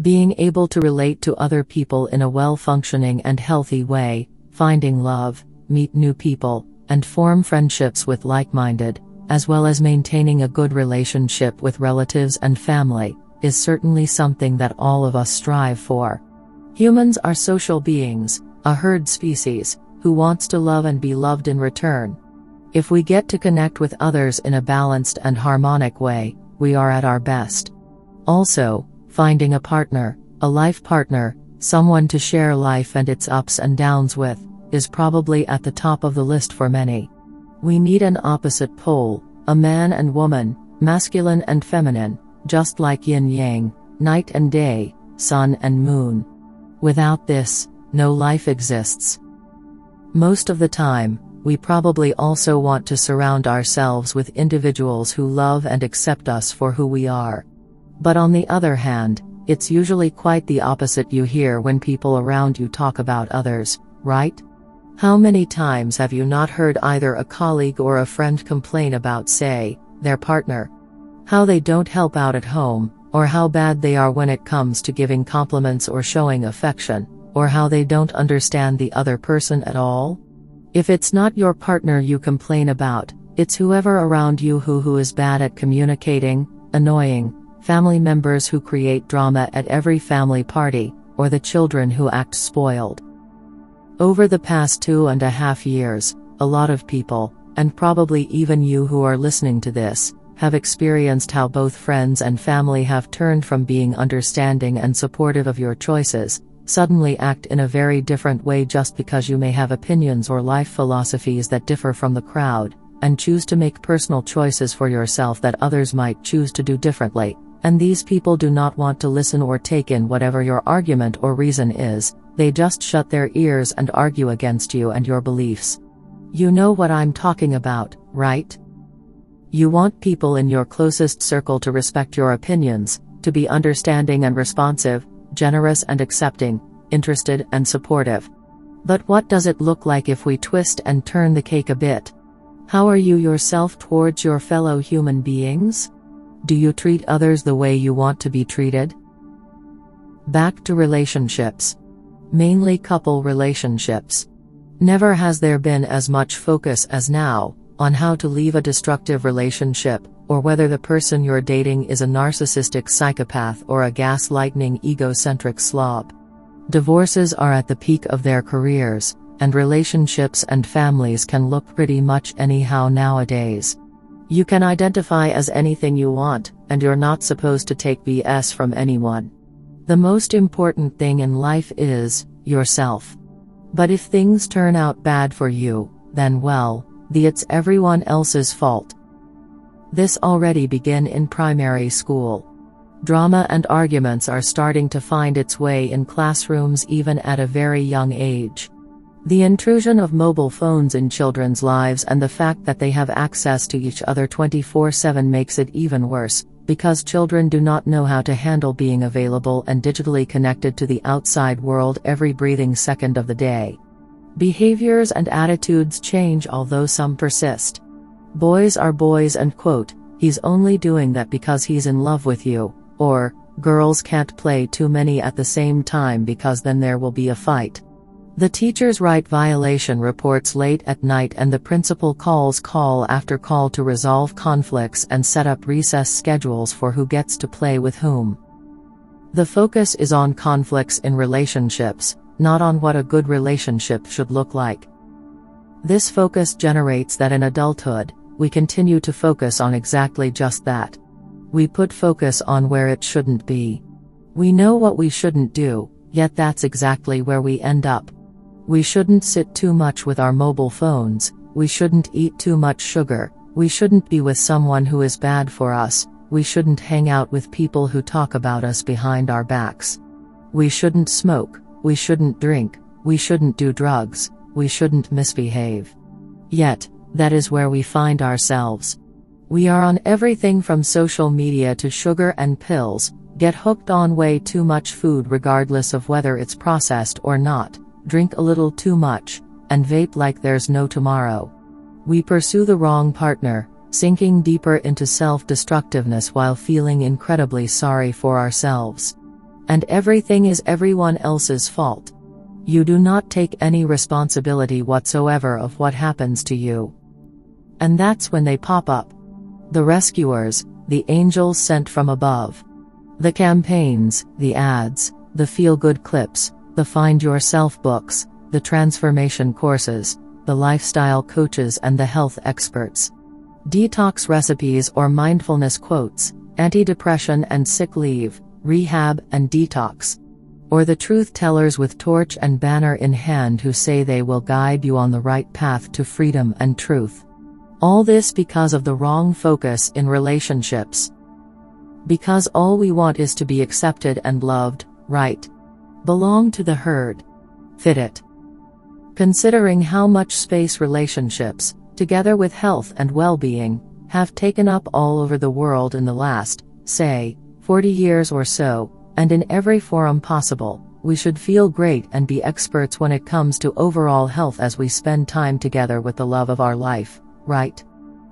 Being able to relate to other people in a well-functioning and healthy way, finding love, meet new people, and form friendships with like-minded, as well as maintaining a good relationship with relatives and family, is certainly something that all of us strive for. Humans are social beings, a herd species, who wants to love and be loved in return. If we get to connect with others in a balanced and harmonic way, we are at our best. Also, finding a partner, a life partner, someone to share life and its ups and downs with, is probably at the top of the list for many. We need an opposite pole, a man and woman, masculine and feminine, just like yin-yang, night and day, sun and moon. Without this, no life exists. Most of the time, we probably also want to surround ourselves with individuals who love and accept us for who we are. But on the other hand, it's usually quite the opposite you hear when people around you talk about others, right? How many times have you not heard either a colleague or a friend complain about, say, their partner? How they don't help out at home, or how bad they are when it comes to giving compliments or showing affection, or how they don't understand the other person at all? If it's not your partner you complain about, it's whoever around you who is bad at communicating, annoying, family members who create drama at every family party, or the children who act spoiled. Over the past 2.5 years, a lot of people, and probably even you who are listening to this, have experienced how both friends and family have turned from being understanding and supportive of your choices, suddenly act in a very different way just because you may have opinions or life philosophies that differ from the crowd, and choose to make personal choices for yourself that others might choose to do differently, and these people do not want to listen or take in whatever your argument or reason is, they just shut their ears and argue against you and your beliefs. You know what I'm talking about, right? You want people in your closest circle to respect your opinions, to be understanding and responsive, generous and accepting, interested and supportive. But what does it look like if we twist and turn the cake a bit? How are you yourself towards your fellow human beings? Do you treat others the way you want to be treated? Back to relationships. Mainly couple relationships. Never has there been as much focus as now on how to leave a destructive relationship, or whether the person you're dating is a narcissistic psychopath or a gaslighting egocentric slob. Divorces are at the peak of their careers, and relationships and families can look pretty much anyhow nowadays. You can identify as anything you want, and you're not supposed to take BS from anyone. The most important thing in life is yourself. But if things turn out bad for you, then well, it's everyone else's fault. This already began in primary school. Drama and arguments are starting to find its way in classrooms even at a very young age. The intrusion of mobile phones in children's lives and the fact that they have access to each other 24/7 makes it even worse, because children do not know how to handle being available and digitally connected to the outside world every breathing second of the day. Behaviors and attitudes change, although some persist. Boys are boys and he's only doing that because he's in love with you, or, girls can't play too many at the same time because then there will be a fight. The teacher's right violation reports late at night and the principal calls call after call to resolve conflicts and set up recess schedules for who gets to play with whom. The focus is on conflicts in relationships, not on what a good relationship should look like. This focus generates that in adulthood, we continue to focus on exactly just that. We put focus on where it shouldn't be. We know what we shouldn't do, yet that's exactly where we end up. We shouldn't sit too much with our mobile phones, we shouldn't eat too much sugar, we shouldn't be with someone who is bad for us, we shouldn't hang out with people who talk about us behind our backs. We shouldn't smoke, we shouldn't drink, we shouldn't do drugs, we shouldn't misbehave. Yet, that is where we find ourselves. We are on everything from social media to sugar and pills, get hooked on way too much food regardless of whether it's processed or not, drink a little too much, and vape like there's no tomorrow. We pursue the wrong partner, sinking deeper into self-destructiveness while feeling incredibly sorry for ourselves. And everything is everyone else's fault. You do not take any responsibility whatsoever of what happens to you. And that's when they pop up. The rescuers, the angels sent from above. The campaigns, the ads, the feel-good clips, the find-yourself books, the transformation courses, the lifestyle coaches and the health experts. Detox recipes or mindfulness quotes, anti-depression and sick leave, rehab and detox. Or the truth tellers with torch and banner in hand who say they will guide you on the right path to freedom and truth. All this because of the wrong focus in relationships. Because all we want is to be accepted and loved, right? Belong to the herd. Fit it. Considering how much space relationships, together with health and well-being, have taken up all over the world in the last, say, 40 years or so, and in every forum possible, we should feel great and be experts when it comes to overall health as we spend time together with the love of our life, right?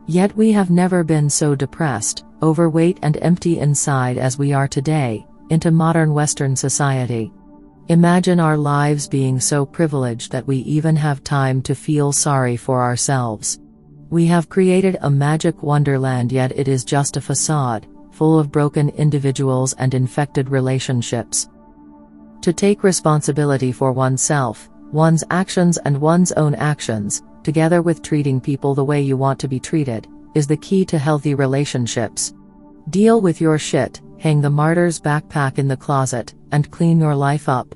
Yet we have never been so depressed, overweight and empty inside as we are today, into modern Western society. Imagine our lives being so privileged that we even have time to feel sorry for ourselves. We have created a magic wonderland, yet it is just a facade, full of broken individuals and infected relationships. To take responsibility for oneself, one's actions and one's own actions, together with treating people the way you want to be treated, is the key to healthy relationships. Deal with your shit, hang the martyr's backpack in the closet, and clean your life up.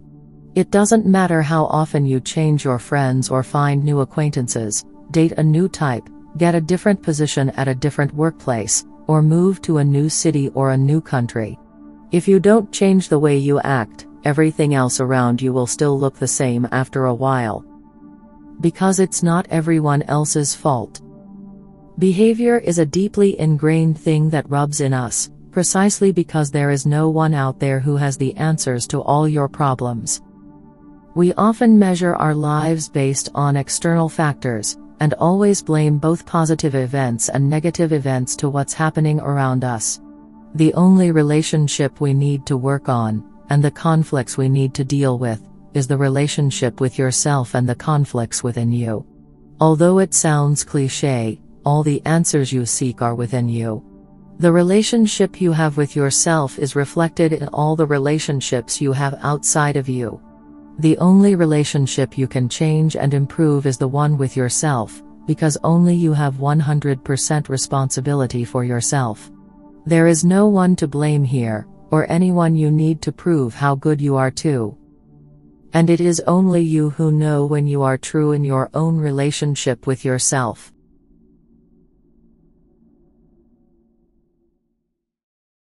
It doesn't matter how often you change your friends or find new acquaintances, date a new type, get a different position at a different workplace, or move to a new city or a new country. If you don't change the way you act, everything else around you will still look the same after a while. Because it's not everyone else's fault. Behavior is a deeply ingrained thing that rubs in us, precisely because there is no one out there who has the answers to all your problems. We often measure our lives based on external factors, and always blame both positive events and negative events to what's happening around us. The only relationship we need to work on, and the conflicts we need to deal with, is the relationship with yourself and the conflicts within you. Although it sounds cliché, all the answers you seek are within you. The relationship you have with yourself is reflected in all the relationships you have outside of you. The only relationship you can change and improve is the one with yourself, because only you have 100% responsibility for yourself. There is no one to blame here, or anyone you need to prove how good you are to. And it is only you who know when you are true in your own relationship with yourself.